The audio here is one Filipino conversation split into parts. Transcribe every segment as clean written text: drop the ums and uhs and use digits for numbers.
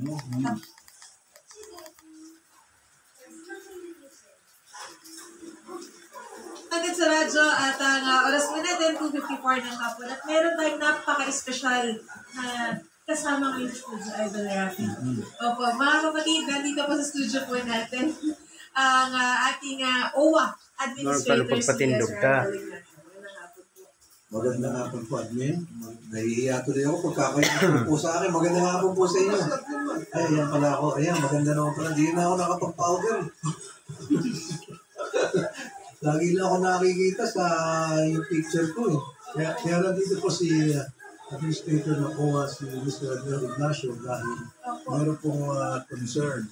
Agad sa radyo at ang oras mo natin, 2:54 ng hapon. At meron tayong napaka-espesyal na kasama ngayon sa studio, Idol Rafi. Opo, mga kapatid, nandito po sa studio po natin ang ating OWA Administrator si Magandang hapon po, Admin. Nahihiya tuloy ako pagkakainin po sa akin. Magandang hapon po sa inyo. Ay, ayan pala ako. Ayan, maganda naman pala. Hindi na ako nakapag-powder. Lagi lang ako nakikita sa yung picture ko eh. Kaya nandito po si Administrator ng OWA, si Mr. Adriel Ignacio, dahil mayroon pong concern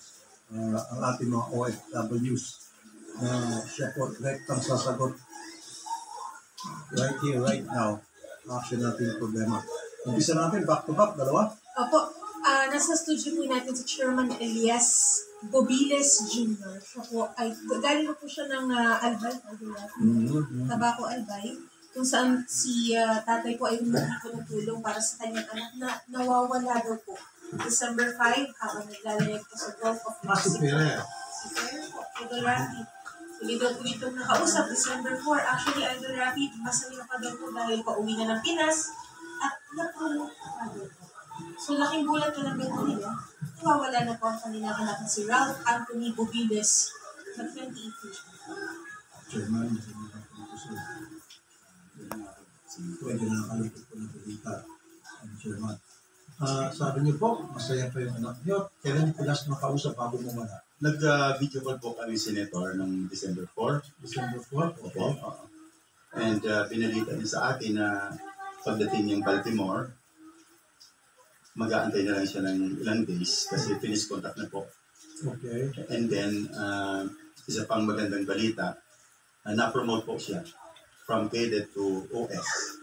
ang ating mga OFWs na siya po direktang sasagot right here, right now. Action natin yung problema. Umpisa natin, back to back, dalawa. Opo, nasa studio po natin si Chairman Elias Bobiles Jr. Siya po ay, galing po siya ng Albay, Tabaco Albay, kung saan si tatay po ay humingi po ng tulong para sa kanyang anak na nawawala daw po. December 5, habang naglalayag po sa Gulf of Mexico. Si Pere po, Idol Rafi. Hindi daw po dito nakausap, December 4. Actually, Idol Rafi, masaya pa daw po dahil pauwi na ng Pinas at napromote pa daw po. So, laking bulat na lang po nila. Nawawala na po ang kanilang anak na si Ralph Anthony Bobiles na 28 years old. Chairman, pwede na nakalipot po ng balita ang Chairman. Sabi niyo po, masaya pa yung anak niyo. Kailan po last makausap bago mo wala? Nag-video call po kami Senator ng December 4. December 4? Okay. And pinalita niya sa atin na pagdating niyang Baltimore, mag-aantay na lang siya ng ilang days kasi finish contact na po. Okay. And then, isa pang magandang balita, na-promote po siya from cadet to OS.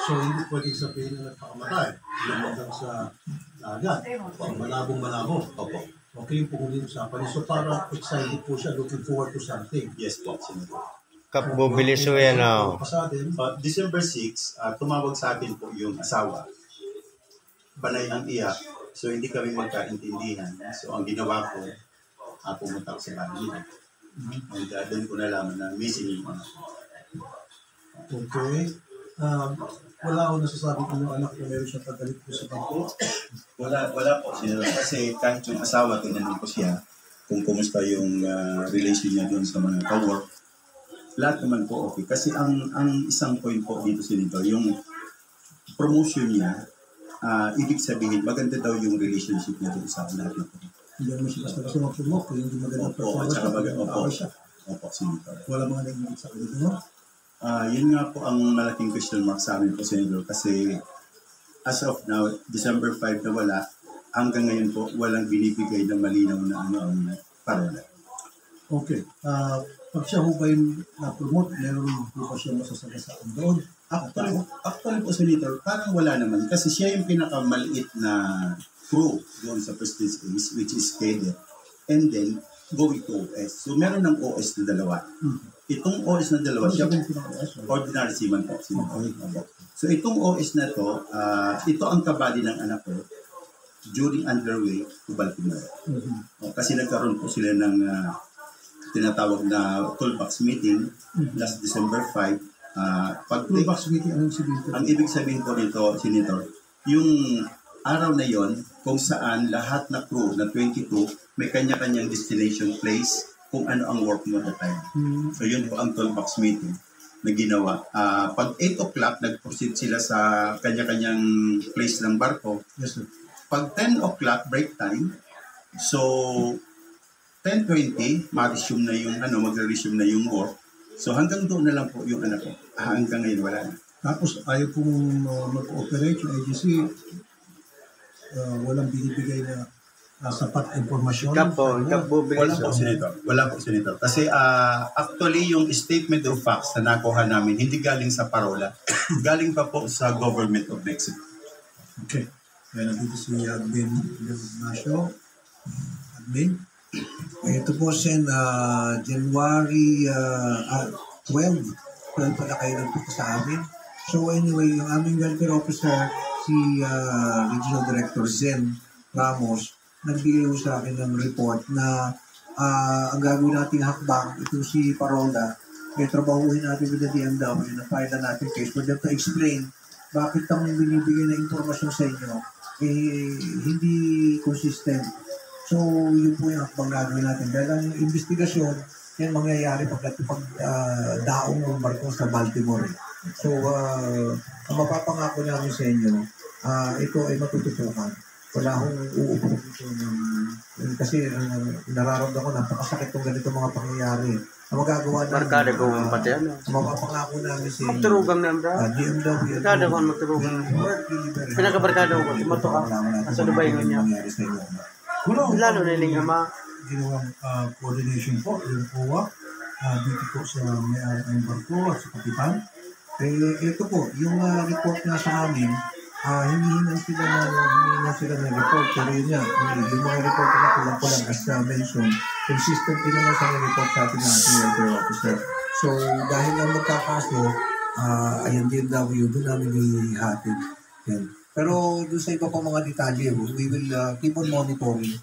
So, hindi pwedeng sabihin na nagpakamatay. Hanggang sa dagat. Malabong-malabo. Opo. Okay yung pagulong usapan. So, parang excited po siya, looking forward to something. Yes po, Senator. Kap Bobiles so yan o. December 6, tumawag sa akin po yung asawa. Panay ang iyak. So, hindi kami magkaintindihan. So, ang ginawa ko, pumunta ko sa bahay nila. And doon ko nalaman na missing yung anak. Okay. Wala ako nasasabi kung yung anak ko meron siyang pagalit po sa bangko. Wala po siya. Kasi kahit yung asawa, tinanong ko siya kung kumusta yung relation niya doon sa mga ka-work. Lahat naman po okay. Kasi ang isang point po dito Senator, yung promotion niya, ibig sabihin, maganda daw yung relationship niya doon sa lahat na po. Hindi naman siya basta mag-promote kung hindi maganda performance. Opo, Senator. Wala mga nag-iit sa kanito, no? Yun nga po ang malaking question mark sa amin po, Senator, kasi as of now, December 5 na wala, hanggang ngayon po, walang binibigay na malinaw na ang parola. Okay. Pag siya ho ba yung na-promote, meron po pa siya masasagasaan doon? Actually po, Senator, parang wala naman, kasi siya yung pinakamaliit na crew doon sa Prestige Ace, which is cadet, and then going to OS. So, meron ng OS na dalawa. Itong OS na dalawa, siya ordinary seaman po. So, itong OS na to, ito ang kabady ng anak ko during underway to Baltimore. Kasi nagkaroon po sila ng tinatawag na toolbox meeting last December 5. Toolbox meeting, anong sabihin po? Ang ibig sabihin po nito, Senator, yung araw na yon kung saan lahat na crew na 22 may kanya-kanyang destination place kung ano ang work mo at the time. So yun po ang toolbox meeting na ginawa. Pag 8 o'clock, nag-proceed sila sa kanya-kanyang place ng barko. Yes, sir. Pag 10 o'clock, break time. So 10:20, mag-resume na yung magre-resume na yung work. So hanggang doon na lang po yung anak ko. Hanggang ngayon wala na. Tapos ayaw pong mag-operate yung agency, walang binibigay na sapat informasyon. Wala po, Senator. Kasi actually yung statement of facts na nakuha namin, hindi galing sa parola. Galing pa po sa government of Mexico. Okay. Kaya nandito si Admin Ignacio. Admin. Ito po sin January 12 pala kayo nagpunta sa amin. So anyway, yung aming welfare officer, si Regional Director Zen Ramos, nagbigay ko sa akin ng report na ang gagawin nating hakbang, ito si Parola, trabahuin natin with the DMW na file na natin case for them to explain bakit ang binibigay na informasyon sa inyo hindi consistent. So, yun po yung hakbang gagawin natin. Dahil ang investigasyon, yan mangyayari pag daong ng barko sa Baltimore. So, ang mapapangako namin sa inyo, ito ay matututukan. Wala akong uupo dito kasi nararamdaman ko napakasakit kung ganito mga pangyayari. Ang magagawa namin, Barkada ko ang pati ano. mapapangako namin sa inyo, Magturugam na bro. DMW, Barkada ko ang magturugam. Pinakabarkada ko, tumato ka. Nasa Dubai nga niya. Lalo na yung ama. Ginawang coordination po, yung COA, dito po sa may-ari ng barko at sa kapitan. Ito po, yung report nga sa amin, hinihingan sila ng report. Pero yun nga, yung mga report na kulang-kulang as mentioned, consistent din naman sa report sa ating welfare officer. So, dahil lang magkakaso, ayan DMW, doon namin ihatid. Yan. Pero doon sa iba pa mga detalye, we will keep on monitoring.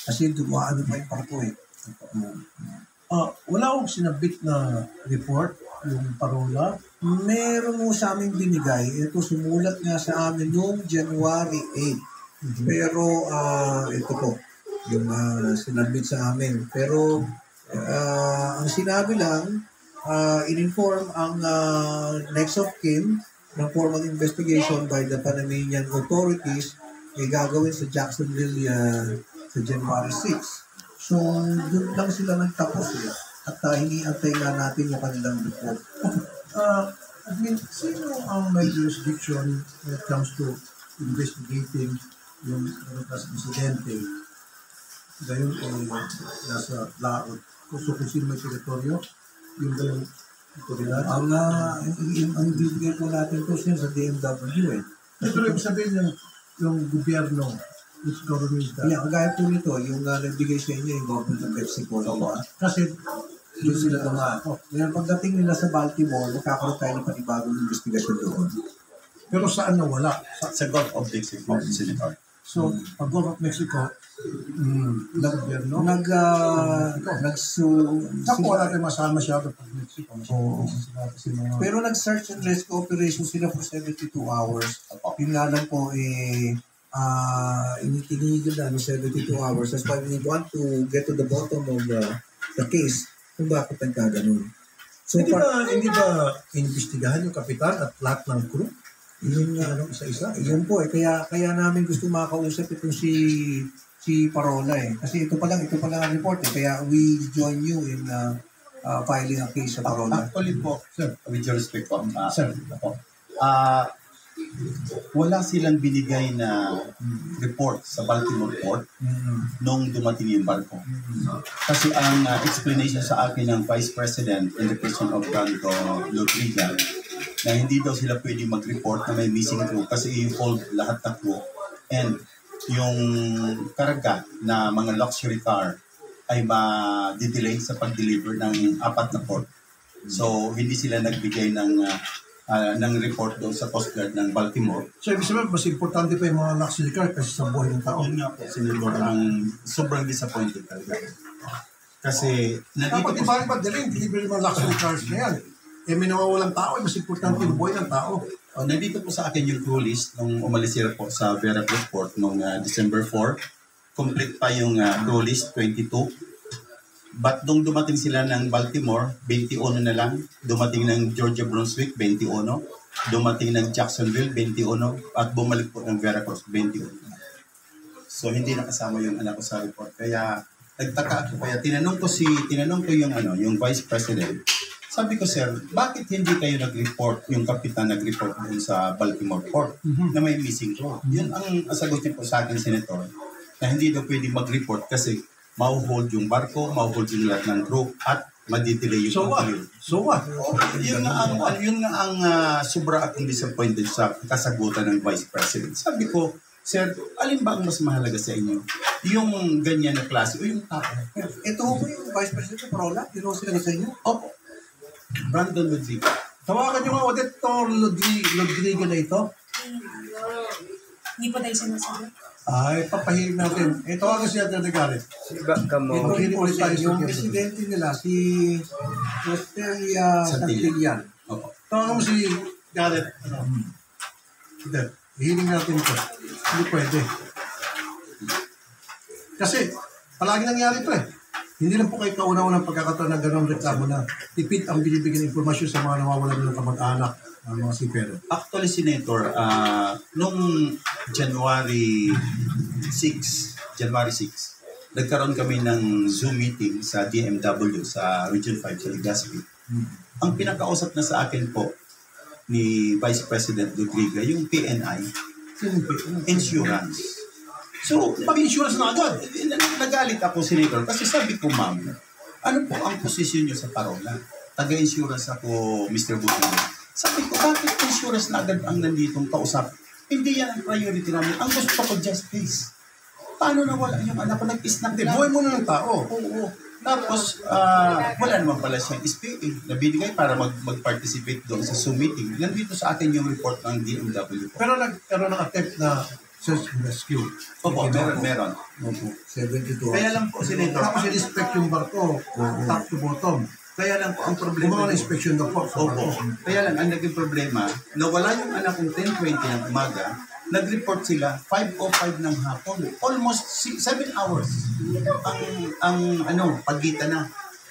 Kasi dumaan pa yung parko eh. Wala akong sinabit na report, yung Parola. Meron mo sa amin binigay. Ito, sumulat nga sa amin noong January 8. Pero, ito po, yung sinabit sa amin. Pero, ang sinabi lang, in-inform ang next of kin ng formal investigation by the Panamanian authorities ay gagawin sa Jacksonville sa January 6. So, doon lang sila nagtapos at hiniantay na natin yung kanilang report. Sino ang may jurisdiction when it comes to investigating yung insidente? Gayon ay nasa laot. So, kung sino may teritoryo, yung gayon ang bibigay po natin po siya sa DMW eh. Ito rin sabihin yung gobyerno, which government is that? Yeah, kagaya po nito, yung nagbigay sa inyo yung government of Mexico. Kasi doon sila dumaan. Ngayon, pagdating nila sa Baltimore, magkakaroon tayo ng panibagong investigasyon doon. Pero saan nawala? Sa Gulf of Mexico, Senator. So, ang Gulf of Mexico, gobyerno? Saan po natin masama siya pag Mexico? Pero nag-search and rescue operation sila for 72 hours. Yung nga lang po, initinigil na 72 hours. That's why we want to get to the bottom of the case kung bakit nagkaganon. So, hindi ba inimbestigahan yung kapitan at lahat ng crew? Yun nga, isa-isa? Yun po kaya namin gusto makausap itong si Parola eh. Kasi ito pa lang ang report eh. Kaya we join you in filing a case sa Parola. Actually po, sir, with your respect po, sir, wala silang binigay na report sa Baltimore Port nung dumating yung barko. Kasi ang explanation sa akin ng Vice President in the person of Brando Rodriga na hindi daw sila pwede mag-report na may missing crew kasi i-involve lahat ng crew. And yung karga na mga luxury car ay ma-delay sa pag-deliver ng 4 na port. So, hindi sila nagbigay ng report doon sa Coast Guard ng Baltimore. So, ibig sabihin, mas importante pa yung mga luxury car kasi sa buhay ng tao. Yun nga po, Senator, ang sobrang disappointed talaga. Kasi, dapat ibalik pa din, delivery mga luxury cars na yan. May nawawalang tao, mas importante yung buhay ng tao. Nandito po sa akin yung crew list nung umalis sila po sa Veracruz Port noong December 4. Complete pa yung crew list, 22. But nung dumating sila ng Baltimore, 21 na lang. Dumating ng Georgia Brunswick, 21. Dumating ng Jacksonville, 21. At bumalik po ng Veracruz, 21. So hindi nakasama yung anak ko sa report. Kaya nagtaka ako. Kaya tinanong ko yung Vice President. Sabi ko, sir, bakit hindi kayo nag-report, yung kapitan nag-report doon sa Baltimore Port na may missing crew? Yun ang sagot niya po sa akin, Senator, na hindi daw pwede mag-report kasi mau-hold yung barko, mau-hold yung lahat ng crew, at madidelay yung crew. So what? Yun nga ang sobra akong disappointed sa kasagutan ng Vice President. Sabi ko, sir, alin ba ang mas mahalaga sa inyo? Yung ganyan na klase o yung tao? Ito po yung Vice President sa Parola? Yun ang sila sa inyo? Opo. Brandon Rodriga. Tawagan yung mga Auditor Rodriga na ito. Hindi po tayo sinasabi. Ay, papahirin natin. Tawagan si Atty. Garrett. Baka mo. Maghirin ulit tayo Yung sa presidente nila, si Ostelia Santillan. Opo. tawagan mo si Garrett. Hindi. Hihiling natin ito. Hindi pwede. Kasi, palagi nangyari ito eh. Hindi lang po kayo kauna-unang pagkakataon na gano'ng reklamo na tipid ang binibigyan informasyon sa mga nawawalan ng kamag-anak ng mga sipero. Actually, Senator, nung January 6, nagkaroon kami ng Zoom meeting sa DMW sa Region 5 sa Legazpi. Ang pinakausap na sa akin po ni Vice President Rodrigo, yung PNI, insurance. So, pag-insurance na agad, nagalit ako, Senator, kasi sabi ko, ma'am, ano po ang posisyon niyo sa parola? Taga-insurance ako, Mr. Butino. Sabi ko, bakit insurance na agad ang nanditong kausap? Hindi yan ang priority namin. Ang gusto ko, justice. Paano nawala yung anak ko? Nag-isnap Hindi, na. buhay mo na ng tao. Oo. Tapos, wala naman pala siyang SPA na binigay para mag-participate doon sa Zoom meeting. Nandito sa atin yung report ng DMW. Pero nagkaroon ng attempt na search and rescue. Opo, meron. Opo. 72. Kaya lang po, Senator, Tapos in-inspect yung barko, top to bottom. kaya lang po ang problema. Gumawa ng inspection na po sa Opo. barko. Kaya lang, ang naging problema, nawala yung anak kong 10:20 ng umaga, nag-report sila 5:05 ng hapon. Almost 7 hours ang pagitan na.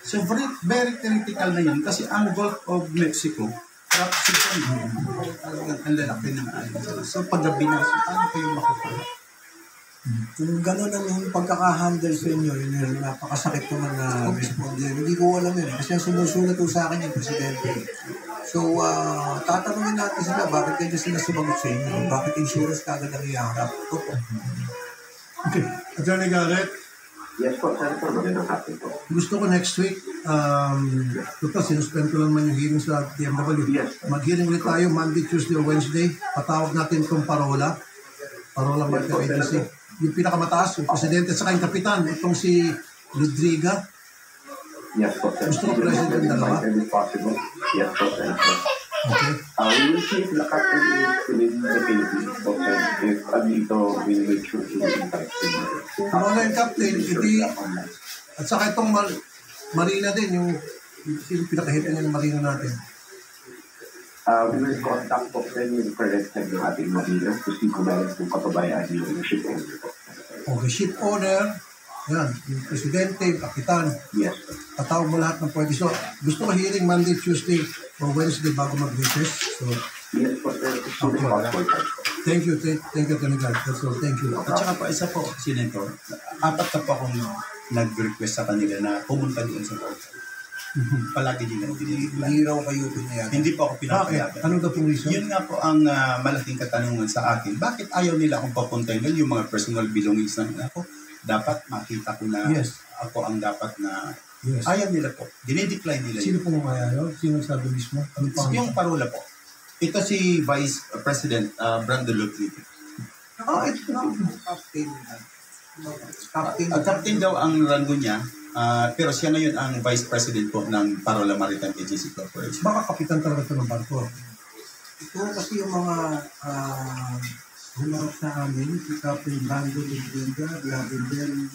So very, very critical na yun kasi ang Gulf of Mexico, trap season, talagang ang lalaki ng alon. So paggabi na, so paano kayo makukuha? Kung gano'n ang pagkaka-handle sa inyo, yun yung napakasakit naman na responde. Hindi ko alam yun. Kasi ang sumusulat ko sa akin yung presidente. So, tatanungin natin sila, bakit ganyan sila sumagot sa inyo? Bakit insurance kagad ang iharap? Opo. Okay. Attorney Garrett, Yes po, Senator. Magandang hapon po. gusto ko next week, total, sinuspend ko lang man yung hearing sa DMW. Yes. Mag-hearing ulit tayo Monday, Tuesday, or Wednesday. Patawag natin itong parola. Parola Market Agency. Yung pinakamataas, yung presidente at saka yung kapitan, itong si Rodriga. Yes po, Senator. Gusto ko present yung dalawa. If possible. Yes po, Senator. Okay. We will see if the captain is within the Philippines po, sir. If andito, we will make sure he will invite him. Parola yung captain, iti, at saka itong marina din, yung pinakahitan ng marina natin. We will contact po then yung correct time ng ating marina to see kung meron po kapabayaan yung ship owner po. Okay, ship owner, yan, yung presidente, yung kapitan, Yes po. patawag mo lahat ng pwede. So, gusto ko hearing Monday, Tuesday, or Wednesday bago mag-recess. So, Yes po, sir. As soon as possible time po. thank you, Attorney Garrett. That's all, thank you. At saka pa isa po, Senator, apat na po akong nag-request sa kanila na pumunta doon sa Gulf. Palagi din ang pinigil. Hindi raw kayo pinayagan. Hindi po ako Bakit? pinapayagan. Ano daw pong reason? Yun nga po ang malaking katanungan sa akin. Bakit ayaw nila akong papuntahin doon yung mga personal belongings ng anak ko? Dapat makita ko na Yes. ako ang dapat na Yes. ayaw nila po. Dinidecline nila Sino yun. pong umayaw? Sino sabi mismo? Ano pang? Yung parola po. Ito si Vice President Brandon Rodrigo. Ito na. Captain. Captain. Captain daw ang rango niya, pero siya ngayon ang Vice President po ng Parola Maritime Agency Corporation. Baka kapitan talaga ito ng barko. Ito kasi yung mga humarap sa amin, si Captain Brando Lindinga, Lavendel,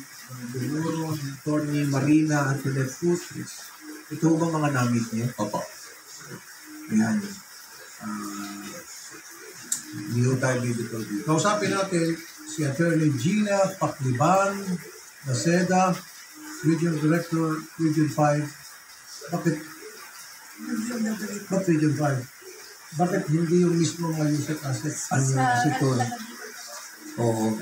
Benuro, Tony Marina, at Philip Fusis. Ito ba mga namit niya? Opo. Yan. Hindi ko tayo dito dito. Kausapin natin si Attorney Gina Pacliban, Naseda, Regional Director, Region 5. Bakit Region 5? Bakit hindi yung mismo Mayusek Asset ang sector? Oo.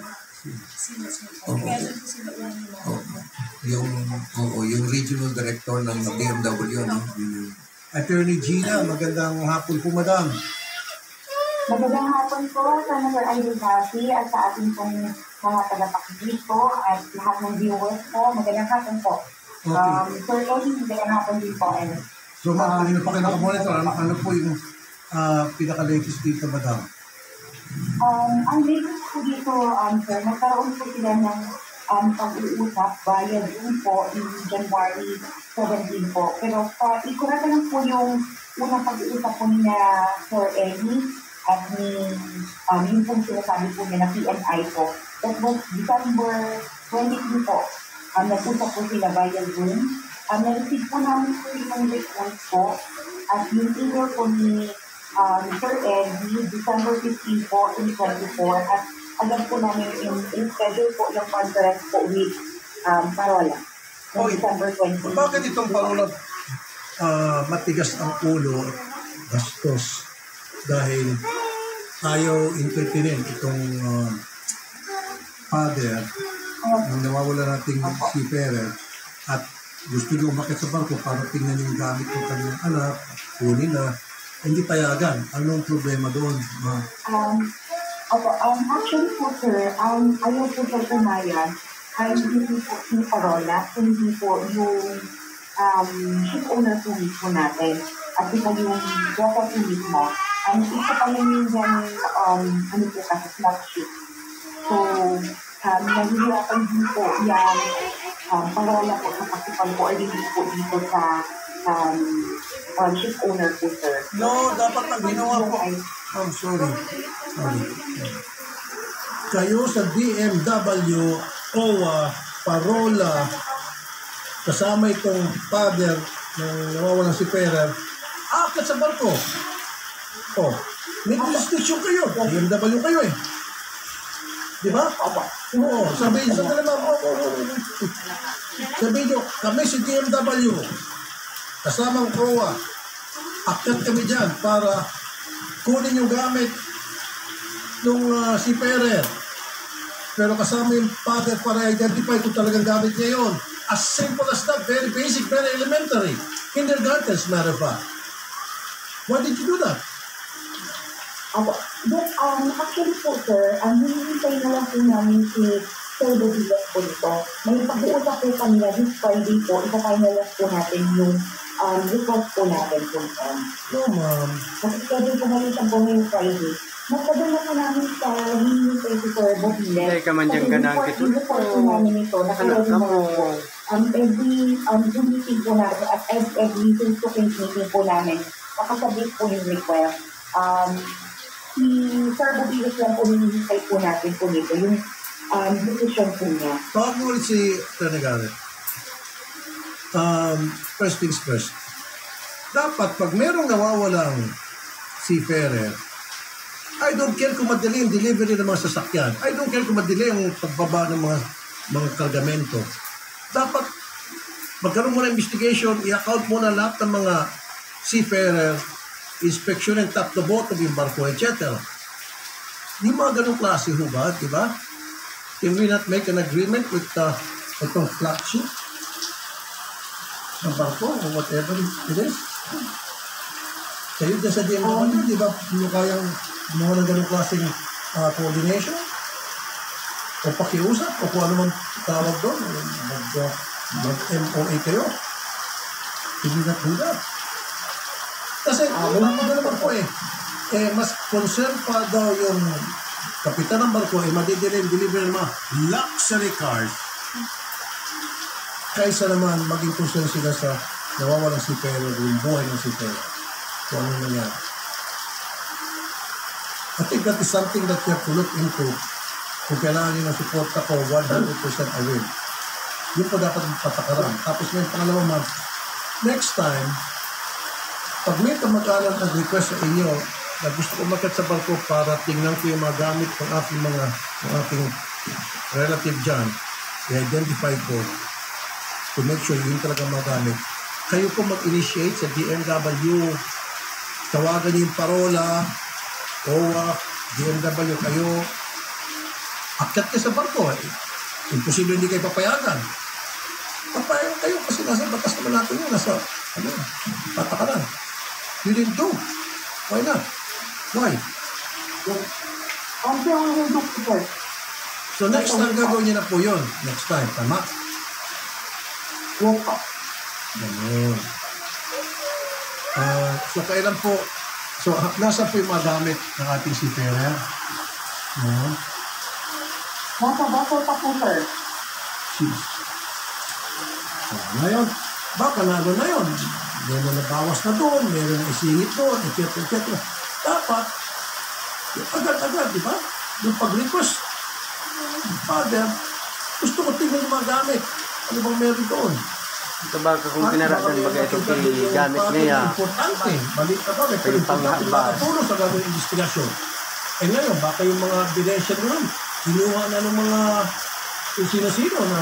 Yung regional director ng BMW, no? Attorney Gina, magandang hapon po, madam. Magandang hapon po, Senator Idol Gafi, at sa ating pong mga tagapakinig po at lahat ng viewers po. Magandang hapon po. Okay. Sir Eddie, magandang hapon din po. So, kanina pa kayo nakamonitor. Ano po yung pinaka-latest dito, madam? Ang latest po dito, sir, nagkaroon po sila ng pag-uusap via Zoom po in January 17 po. Pero ikurata lang po yung unang pag-uusap po niya Sir Eddie at yung pong sinasabi po niya na PNI po. That was December 23 po. Nag-usap po sila via Zoom. Na-receive po namin po yung report po at yung email po ni Sir Eddie, December 15 po, 2024 at agad po namin in-schedule po yung conference po with Parola noong December 20. Bakit itong Parola matigas ang ulo at gastos dahil ayaw entertainin itong father nang nawawala nating seafarer at gusto nyo umakit sa bangko para tingnan yung gamit ng kanyang anak, kunin na, hindi payagan. Anong problema doon, ma'am? Actually po, sir, ayaw po sa pumayag ay hindi po yung Parola, hindi po yung ship owner po mismo natin at ito yung vessel po mismo. Isa pa lang yung ano po kasi flagship. So, nahihirapan din po yung Parola po sa pasipan po ay hindi po dito sa ship owner po, sir. No, dapat ang ginawa po. I'm sorry. Kayo sa DMW, OWA, Parola, kasama itong father ng nawawalang seafarer, akit sa barko. Oh, may jurisdiction kayo. DMW kayo eh. Di ba? Oo, sabihin sa dalawa. Sabihin nyo, kami si DMW, kasamang OWA, akit kami dyan para kunin yung gamit ng seafarer. Pero kasama yung father para identify kung talagang gamit niya yun. As simple as that, very basic, very elementary. Kindergarten, as a matter of fact. Why did you do that? Actually po, sir, hinihintay na lang po namin si Sir Bodilas po dito. May pag-uusap po kanila this Friday po, isa-finalize po natin yung request po natin po. No, ma'am. Kasi schedule po namin sa po ngayong Friday. Magpadala po namin sa hinihintay si Sir Bodilas. Hindi ka man dyan ganang kito. Yung report po namin ito, nakalagay na po. Every Zoom meeting po natin at every face-to-face meeting po namin, nakasabit po yung request. Si Sir Bodilas lang po hinihintay po natin po dito, yung decision po niya. Tawag mo ulit si Renegaret. First things first. Dapat pag merong nawawalang seafarer, I don't care kung madali yung delivery ng mga sasakyan. I don't care kung madali yung pagbaba ng mga kargamento. Dapat magkaroon mo ng investigation, i-account mo na lahat ng mga seafarer, inspection and top to bottom yung barko, etc. Di mga ganong klase ho ba? Diba? Can we not make an agreement with itong flagship ng barko or whatever it is? Kayo dyan sa DMW, di ba hindi kayang mga ng ganong klaseng coordination? O pakiusap? O kung ano man tawag doon? Mag-MOA kayo? Can we not do that? Kasi, wala naman po mas concern pa daw yung kapitan ng barko deliver ng mga luxury cars kaysa naman maging concern sila sa nawawalang seafarer, yung buhay ng seafarer. Kung ano nangyari. I think that is something that you have to look into kung kailangan nyo ng support ako 100% away. Yun po dapat patakaran. Tapos may pangalawa man, next time, pag may kamag-anak nag-request sa inyo na gusto ko umakyat sa barko para tingnan ko yung mga gamit ng aking relative dyan, i-identify ko to make sure yun talaga magamit. Kayo po mag-initiate sa DMW, tawagan niyo yung Parola, OWA, DMW kayo, akyat kayo sa barko. Imposible hindi kayo papayagan. Papayagan kayo kasi nasa batas naman natin yun, nasa patakaran. You didn't do. Why not? Why? So next time gagawin niyo na po yun. Next time. Tama? Yes, po. Ganun. So kailan po, nasa po yung mga gamit ng ating seafarer? Nasa vessel pa po, sir. Jeez. So ngayon, baka nalo na yun. Meron na bawas na doon, meron na isingit doon, etc. Dapat, agad-agad, di ba? Yung pag-request, father, gusto ko tingnan yung mga gamit. Ano bang meron doon? Ito ba kung pinaragan baga ito gamit niya? Importante. Maliit na bagay. Pero importante makatulong sa gagawin investigasyon. Eh ngayon, baka yung mga ebidensya doon, kinuha na ng mga kung sino-sino na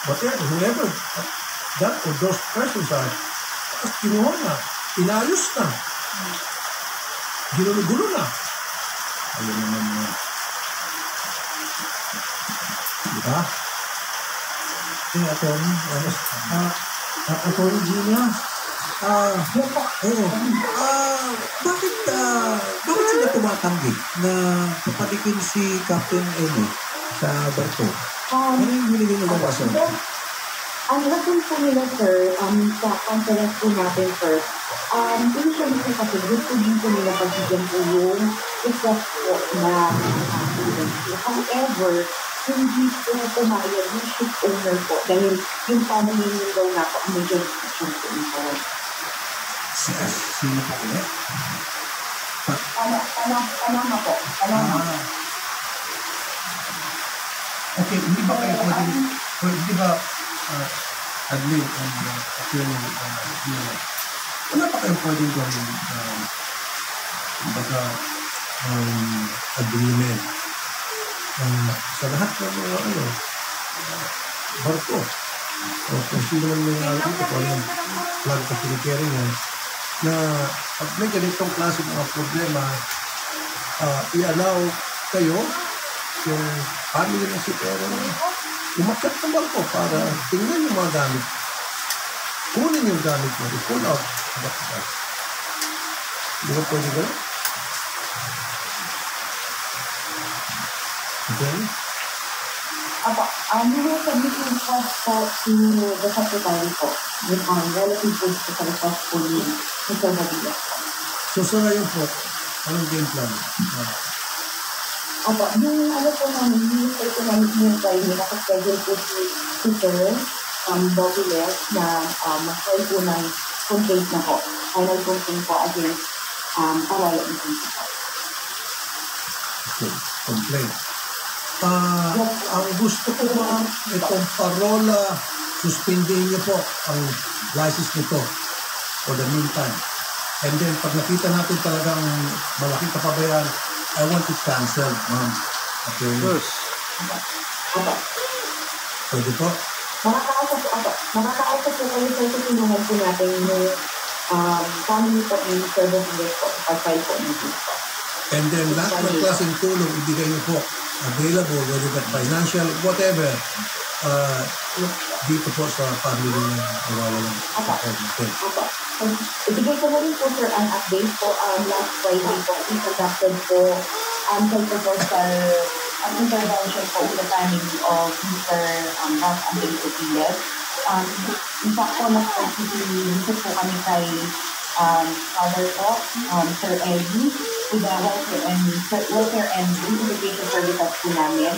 whatever, whoever that or those persons are, tapos kinuha na, inayos na, ginulo-gulo na. Ayun naman mga. Diba? Kaya Atty. Atty. Gina, bakit sila tumatanggi na papalikin si Captain Amy sa barko? Ano yung binigay nila rason? Ang rason po nila, sir, sa conference po natin, sir, initially po kasi gusto din po nila pagbigyan po yung request po na however, hindi po pumayag yung ship owner po dahil yung family nila daw na po ang may jurisdiction po ito. Sino po ulit? Panama po. Panama. Okay, hindi ba kayo hindi ba admin and attorney wala pa kayo pwedeng gawin baga agreement sa lahat ng mga barko o kung sino man may dito kung anong flag ka pinikeri niya na pag may ganitong klase mga problema i-allow kayo yung family ng si Pero umakyat ng barko para tingnan yung mga gamit. Kunin yung gamit mo, i-pull out. Hindi ba pwede gano'n? Okay? Apo, we will submit a request po to the secretary po with relative to sa request po ni Mr. Madilla. So sa ngayon po, anong game plan? Apo, yung ano po namin, yung economic yung tayo na nakaschedule po si Sir Bobiles na mag-file po ng complaint na po. Final complaint po against Araya and Principal. Okay, complaint. Ang gusto ko ma'am, itong parola, suspindihin niyo po ang license nito for the meantime. And then, pag nakita natin talagang malaking kapabayaan, I want it cancelled, ma'am. Okay. Yes. Pwede po? Makakausap po kayo sa susunod po natin yung family po ng Mr. Bobiles po, pag-file po ng case po. And then, lahat ng klaseng tulong, ibigay niyo po available, whether that financial, whatever, dito po sa family ng nawawalan. Okay. Ibigay ko na rin po, sir, ang update po. Last Friday po, we conducted po controversial intervention po with the family of Mr. Ralph Anthony Bobiles. In fact po, nag-visit po kami kay father po, Sir Eddie, with the welfare and rehabilitation services po namin.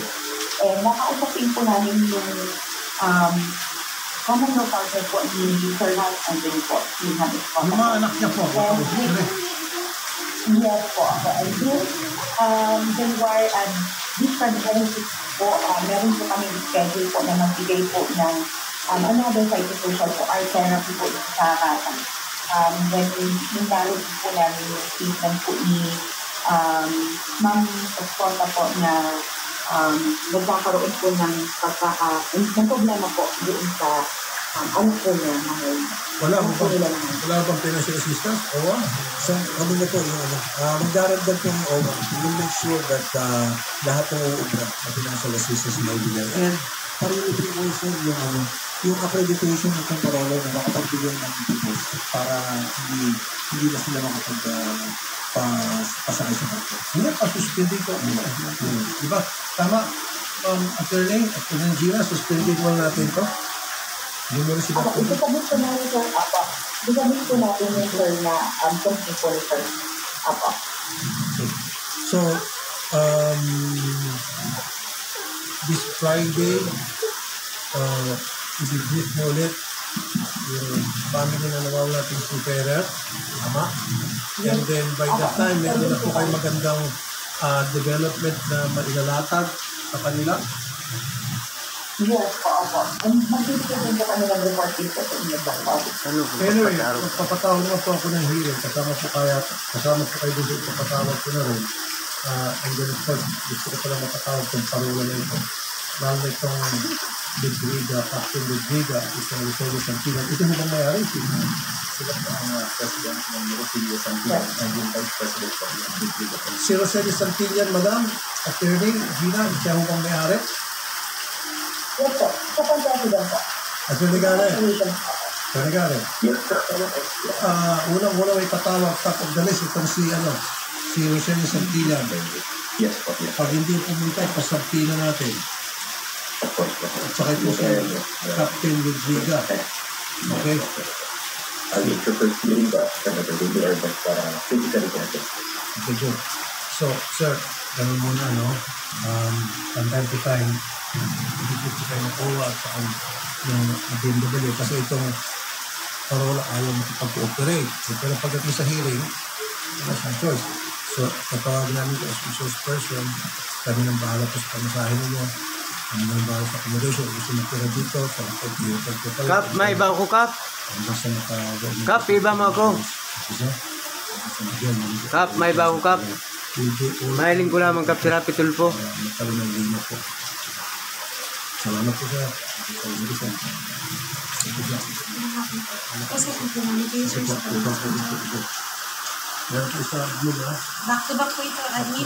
And nakausapin po namin yung common law partner po ni Sir Ralph Anthony po. Yung mga anak niya po. Yes po. And this January and this February 6 po, meron po kami schedule po na magbigay po ng another psychosocial po, art therapy po sa kata. When nalalit po namin yung statement po ni Ma'am Pascota po na nagkakaroon po ng problema po doon sa ano po niya. Wala bang financial assistance? OWA? So, ano na po yung magdaragdag po ng OWA. We'll make sure that lahat ng uubra na financial assistance may bigay. And parilibre po sir yung accreditation ng temporary na makapagbigay ng dipos para hindi na sila pasakay sa barko. Hindi, pasuspindi ko. Diba? Tama, attorney Gina, suspindi mo natin to. Hindi mo rin si Dr. Isasabit po namin sir, apa. Isasabit po natin yung sir na complaint po ni sir, apa. So, this Friday, i-brief mo ulit yung family na nawawala natin si Ferrer, tama? And then by that time, meron na po kayo magandang development na mailalatag sa kanila. Yes, po, opo. Magbibigay po kami ng report dito sa inyo po. Ano kung Anyway, pagpataro? magpapatawag naman po ako ng hearing. Kasama po kayo doon sa ipapatawag ko na rin. And then, of course, gusto ko pala mapatawag kung parola na ito. Lalo na itong Ludwiga, Captain Ludwiga, itong Rogelio Santilan. Ito mo bang mayari? Sila po ang president ng Rogelio Santilan, and yung vice president po ng Ludwiga. Si Rogelio Santilan, Madam, Attorney Gina, siya mo bang mayari? Yes, po. Sa pag-president po. Attorney Garrett. Attorney Garrett. Yes, sir. Unang-una may patawag, top of the list, itong si Rogelio Santilan. Yes, po. Yes, Pag hindi pumunta, pasabtina natin. of course, po. At saka ito si Captain Ludwiga. Okay? I'll make sure first hearing ba, Senator, will do our best para physically present. Okay, good. So, sir, ganun muna, no? From time to time, hindi ko kayo nakuha at saka yung BMW kasi itong parola ayaw makipag-cooperate. Pero pagdating sa hearing, wala siyang choice. So, tatawag namin ko as resource person, kami nang bahala po sa pamasahin ninyo, kami nang bahala sa accommodation, gusto magtira dito, sa pag-cooperate. Kap, may iba ako, Kap. Basta nakagawa. Kap, iba mo ako. Kap, may iba ako, Kap. Mahiling ko lamang, Kap, si Rapi Tulfo. Nakalimang lima po. Salamat po, sir. Kasi kung kumamit kayo, sir, sa Meron po isa, Blue, ha? back to back po ito, admin.